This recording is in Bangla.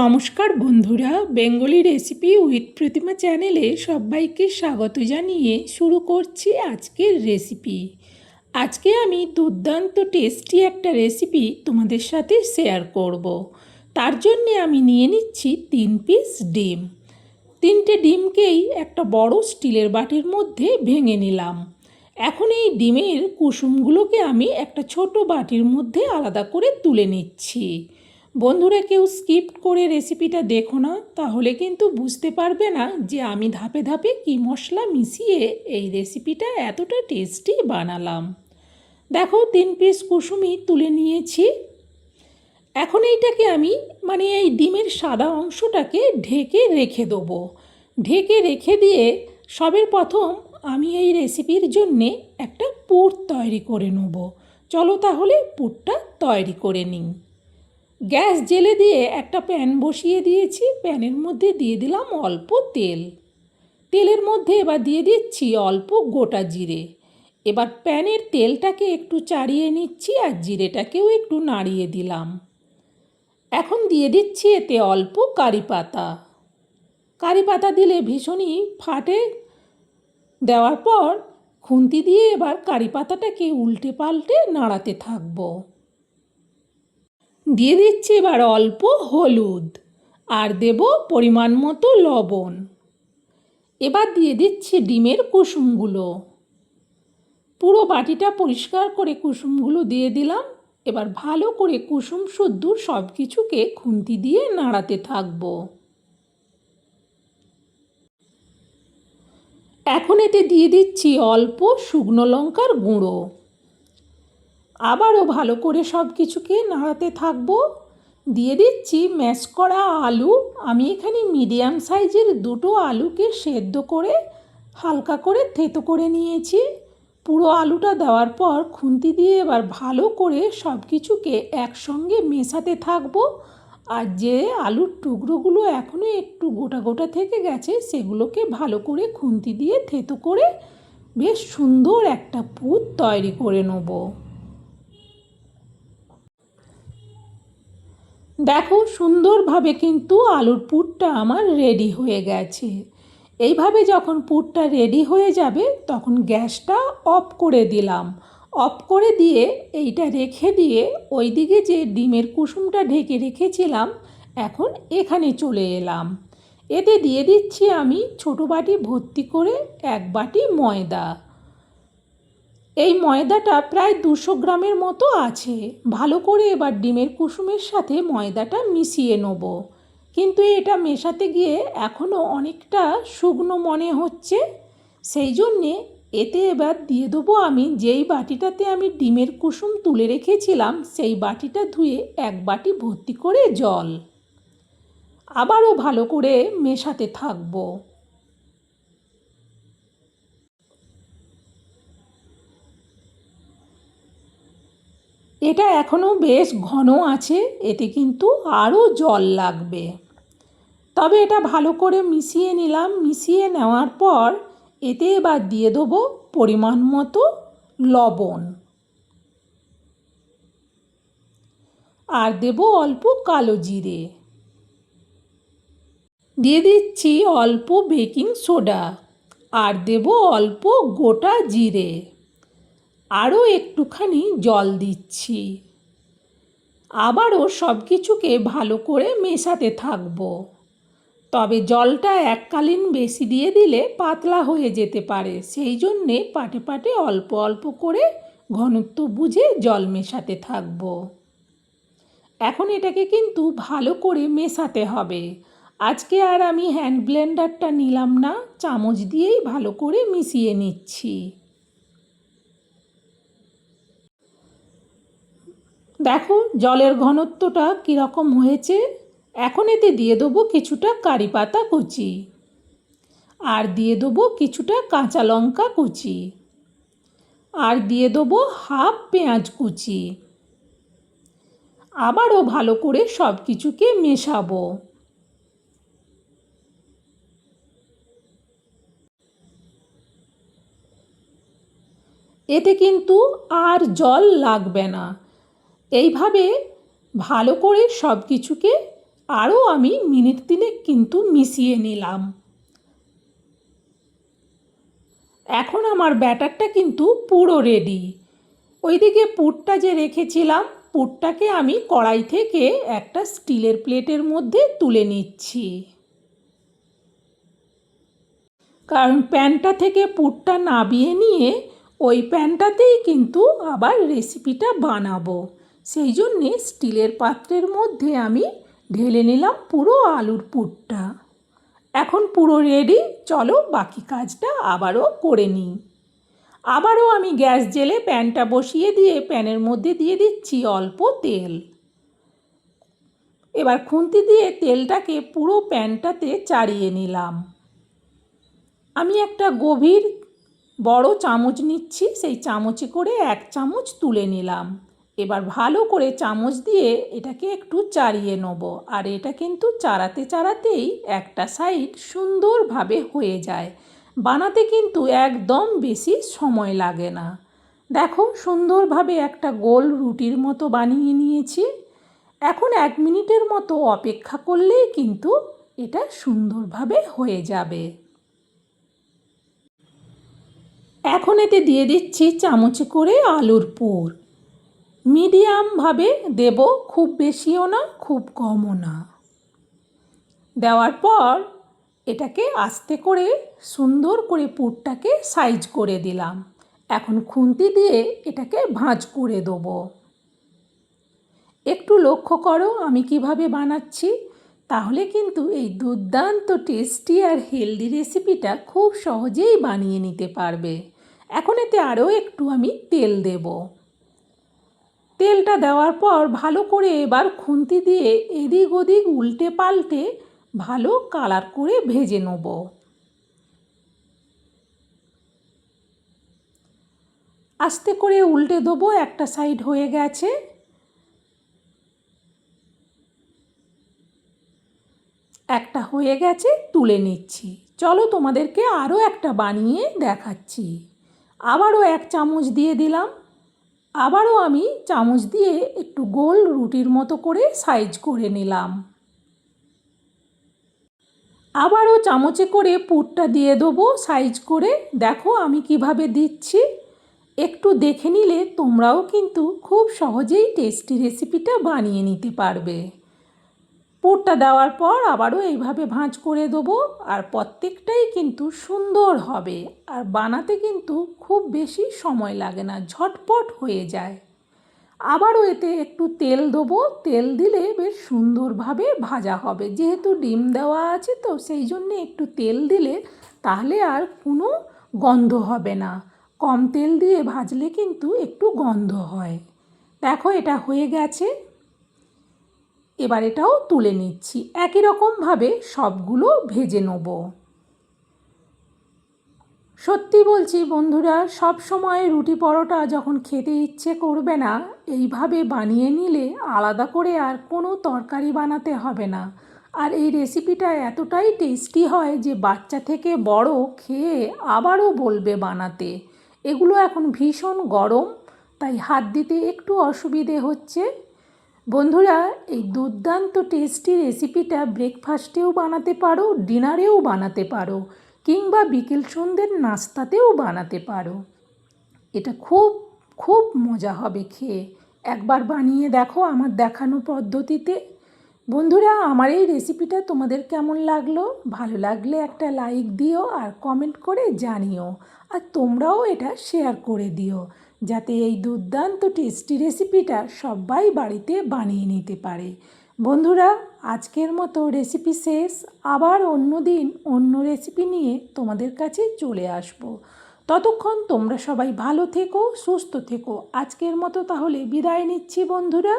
নমস্কার বন্ধুরা, বেঙ্গলি রেসিপি উইথ প্রতিমা চ্যানেলে সবাইকে স্বাগত জানিয়ে শুরু করছি আজকের রেসিপি। আজকে আমি দুর্দান্ত টেস্টি একটা রেসিপি তোমাদের সাথে শেয়ার করব। তার জন্যে আমি নিয়ে নিচ্ছি 3 পিস ডিম। 3টে ডিমকেই একটা বড় স্টিলের বাটির মধ্যে ভেঙে নিলাম। এখন এই ডিমের কুসুমগুলোকে আমি একটা ছোট বাটির মধ্যে আলাদা করে তুলে নিচ্ছি। বন্ধুরা, কেউ স্কিপ করে রেসিপিটা দেখো না, তাহলে কিন্তু বুঝতে পারবে না যে আমি ধাপে ধাপে কী মশলা মিশিয়ে এই রেসিপিটা এতটা টেস্টি বানালাম। দেখো, 3 পিস কুসুমই তুলে নিয়েছি। এখন এইটাকে আমি এই ডিমের সাদা অংশটাকে ঢেকে রেখে দেবো। ঢেকে রেখে দিয়ে সবের প্রথম আমি এই রেসিপির জন্যে একটা পুর তৈরি করে নেব। চলো তাহলে পুরটা তৈরি করে নিই। গ্যাস জেলে দিয়ে একটা প্যান বসিয়ে দিয়েছি। প্যানের মধ্যে দিয়ে দিলাম অল্প তেল। তেলের মধ্যে এবার দিয়ে দিচ্ছি অল্প গোটা জিরে। এবার প্যানের তেলটাকে একটু চাড়িয়ে নিচ্ছি আর জিরেটাকেও একটু নাড়িয়ে দিলাম। এখন দিয়ে দিচ্ছি এতে অল্প কারি পাতা। কারি পাতা দিলে ভীষণই ফাটে। দেওয়ার পর খুন্তি দিয়ে এবার কারি পাতাটাকে উল্টে পাল্টে নাড়াতে থাকবো। দিয়ে দিচ্ছি এবার অল্প হলুদ আর দেব পরিমাণ মতো লবণ। এবার দিয়ে দিচ্ছি ডিমের কুসুমগুলো। পুরো বাটিটা পরিষ্কার করে কুসুমগুলো দিয়ে দিলাম। এবার ভালো করে কুসুম শুদ্ধ সব কিছুকে খুন্তি দিয়ে নাড়াতে থাকবো। এখন এতে দিয়ে দিচ্ছি অল্প শুকনো লঙ্কার গুঁড়ো। আবারও ভালো করে সব কিছুকে নাড়াতে থাকবো। দিয়ে দিচ্ছি ম্যাশ করা আলু। আমি এখানে মিডিয়াম সাইজের 2টো আলুকে সেদ্ধ করে হালকা করে থেতো করে নিয়েছি। পুরো আলুটা দেওয়ার পর খুন্তি দিয়ে এবার ভালো করে সব কিছুকে একসঙ্গে মেশাতে থাকবো। আর যে আলুর টুকরোগুলো এখনও একটু গোটা গোটা থেকে গেছে, সেগুলোকে ভালো করে খুন্তি দিয়ে থেতো করে বেশ সুন্দর একটা পুর তৈরি করে নেব। দেখো, সুন্দরভাবে কিন্তু আলুর পুরটা আমার রেডি হয়ে গেছে। এইভাবে যখন পুরটা রেডি হয়ে যাবে তখন গ্যাসটা অফ করে দিলাম। অফ করে দিয়ে এইটা রেখে দিয়ে ওইদিকে যে ডিমের কুসুমটা ঢেকে রেখেছিলাম, এখন এখানে চলে এলাম। এতে দিয়ে দিচ্ছি আমি ছোটো বাটি ভর্তি করে 1 বাটি ময়দা। এই ময়দাটা প্রায় 200 গ্রামের মতো আছে। ভালো করে এবার ডিমের কুসুমের সাথে ময়দাটা মিশিয়ে নেব। কিন্তু এটা মেশাতে গিয়ে এখনও অনেকটা শুকনো মনে হচ্ছে। সেই জন্যে এতে এবার দিয়ে দেবো আমি যেই বাটিটাতে আমি ডিমের কুসুম তুলে রেখেছিলাম, সেই বাটিটা ধুয়ে 1 বাটি ভর্তি করে জল। আবারও ভালো করে মেশাতে থাকবো। এটা এখনও বেশ ঘন আছে, এতে কিন্তু আরও জল লাগবে। তবে এটা ভালো করে মিশিয়ে নিলাম। মিশিয়ে নেওয়ার পর এতে এবার দিয়ে দেবো পরিমাণ মতো লবণ আর দেব অল্প কালো জিরে। দিয়ে দিচ্ছি অল্প বেকিং সোডা আর দেব অল্প গোটা জিরে। আরও একটুখানি জল দিচ্ছি। আবারও সব কিছুকে ভালো করে মেশাতে থাকবো। তবে জলটা এককালীন বেশি দিয়ে দিলে পাতলা হয়ে যেতে পারে, সেই জন্যে পাটে পাটে অল্প অল্প করে ঘনত্ব বুঝে জল মেশাতে থাকবো। এখন এটাকে কিন্তু ভালো করে মেশাতে হবে। আজকে আর আমি হ্যান্ড ব্লেন্ডারটা নিলাম না, চামচ দিয়েই ভালো করে মিশিয়ে নিচ্ছি। দেখো জলের ঘনত্বটা কীরকম হয়েছে। এখন এতে দিয়ে দেবো কিছুটা কারি পাতা কুচি আর দিয়ে দেবো কিছুটা কাঁচা লঙ্কা কুচি আর দিয়ে দেবো হাফ পেঁয়াজ কুচি। আবারও ভালো করে সব কিছুকে মেশাবো। এতে কিন্তু আর জল লাগবে না। এইভাবে ভালো করে সব কিছুকে আরও আমি মিনিট 3 কিন্তু মিশিয়ে নিলাম। এখন আমার ব্যাটারটা কিন্তু পুরো রেডি। ওইদিকে পুরটা যে রেখেছিলাম, পুরটাকে আমি কড়াই থেকে একটা স্টিলের প্লেটের মধ্যে তুলে নিচ্ছি, কারণ প্যানটা থেকে পুরটা নাবিয়ে নিয়ে ওই প্যানটাতেই কিন্তু আবার রেসিপিটা বানাবো। সেই জন্যে স্টিলের পাত্রের মধ্যে আমি ঢেলে নিলাম পুরো আলুর পুরটা। এখন পুরো রেডি, চলো বাকি কাজটা আবারও করে নিই। আবারও আমি গ্যাস জ্বেলে প্যানটা বসিয়ে দিয়ে প্যানের মধ্যে দিয়ে দিচ্ছি অল্প তেল। এবার খুন্তি দিয়ে তেলটাকে পুরো প্যানটাতে চাড়িয়ে নিলাম। আমি একটা গভীর বড় চামচ নিচ্ছি, সেই চামচে করে 1 চামচ তুলে নিলাম। এবার ভালো করে চামচ দিয়ে এটাকে একটু চাড়িয়ে নেব। আর এটা কিন্তু চাড়াতে চাড়াতেই একটা সাইড সুন্দরভাবে হয়ে যায়। বানাতে কিন্তু একদম বেশি সময় লাগে না। দেখো, সুন্দরভাবে একটা গোল রুটির মতো বানিয়ে নিয়েছি। এখন 1 মিনিটের মতো অপেক্ষা করলেই কিন্তু এটা সুন্দরভাবে হয়ে যাবে। এখন এতে দিয়ে দিচ্ছি চামচে করে আলুর পুর। মিডিয়ামভাবে দেব, খুব বেশিও না খুব কমও না। দেওয়ার পর এটাকে আস্তে করে সুন্দর করে পুরটাকে সাইজ করে দিলাম। এখন খুন্তি দিয়ে এটাকে ভাঁজ করে দেবো। একটু লক্ষ্য করো আমি কিভাবে বানাচ্ছি, তাহলে কিন্তু এই দুর্দান্ত টেস্টি আর হেলদি রেসিপিটা খুব সহজেই বানিয়ে নিতে পারবে। এখন এতে আরও একটু আমি তেল দেব। তেলটা দেওয়ার পর ভালো করে এবার খুন্তি দিয়ে এদিক ওদিক উল্টে পাল্টে ভালো কালার করে ভেজে নেব। আস্তে করে উল্টে দেবো, একটা সাইড হয়ে গেছে। একটা হয়ে গেছে, তুলে নিচ্ছি। চলো তোমাদেরকে আরও একটা বানিয়ে দেখাচ্ছি। আবারও 1 চামচ দিয়ে দিলাম। আবারও আমি চামচ দিয়ে একটু গোল রুটির মতো করে সাইজ করে নিলাম। আবারও চামচে করে পুরটা দিয়ে দেবো সাইজ করে। দেখো আমি কিভাবে দিচ্ছি, একটু দেখে নিলে তোমরাও কিন্তু খুব সহজেই টেস্টি রেসিপিটা বানিয়ে নিতে পারবে। পুরটা দেওয়ার পর আবারও এইভাবে ভাঁজ করে দেবো। আর প্রত্যেকটাই কিন্তু সুন্দর হবে, আর বানাতে কিন্তু খুব বেশি সময় লাগে না, ঝটপট হয়ে যায়। আবারও এতে একটু তেল দেবো, তেল দিলে বেশ সুন্দরভাবে ভাজা হবে। যেহেতু ডিম দেওয়া আছে তো সেই জন্যে একটু তেল দিলে তাহলে আর কোনো গন্ধ হবে না। কম তেল দিয়ে ভাজলে কিন্তু একটু গন্ধ হয়। দেখো এটা হয়ে গেছে। এবার এটাও তুলে নিচ্ছি। একই রকমভাবে সবগুলো ভেজে নেব। সত্যি বলছি বন্ধুরা, সব সময় রুটি পরোটা যখন খেতে ইচ্ছে করবে না, এইভাবে বানিয়ে নিলে আলাদা করে আর কোনো তরকারি বানাতে হবে না। আর এই রেসিপিটা এতটাই টেস্টি হয় যে বাচ্চা থেকে বড় খেয়ে আবারও বলবে বানাতে। এগুলো এখন ভীষণ গরম, তাই হাত দিতে একটু অসুবিধে হচ্ছে। বন্ধুরা, এই দুর্দান্ত টেস্টি রেসিপিটা ব্রেকফাস্টেও বানাতে পারো, ডিনারেও বানাতে পারো, কিংবা বিকেল সন্ধ্যের নাস্তাতেও বানাতে পারো। এটা খুব খুব মজা হবে খেয়ে। একবার বানিয়ে দেখো আমার দেখানো পদ্ধতিতে। বন্ধুরা, আমার এই রেসিপিটা তোমাদের কেমন লাগলো? ভালো লাগলে একটা লাইক দিও আর কমেন্ট করে জানিও। আর তোমরাও এটা শেয়ার করে দিও, যাতে এই দুর্দান্ত টেস্টি রেসিপিটা সবাই বাড়িতে বানিয়ে নিতে পারে। বন্ধুরা, আজকের মতো রেসিপি শেষ। আবার অন্য দিন অন্য রেসিপি নিয়ে তোমাদের কাছে চলে আসব। ততক্ষণ তোমরা সবাই ভালো থেকো, সুস্থ থেকো। আজকের মতো তাহলে বিদায় নিচ্ছি বন্ধুরা।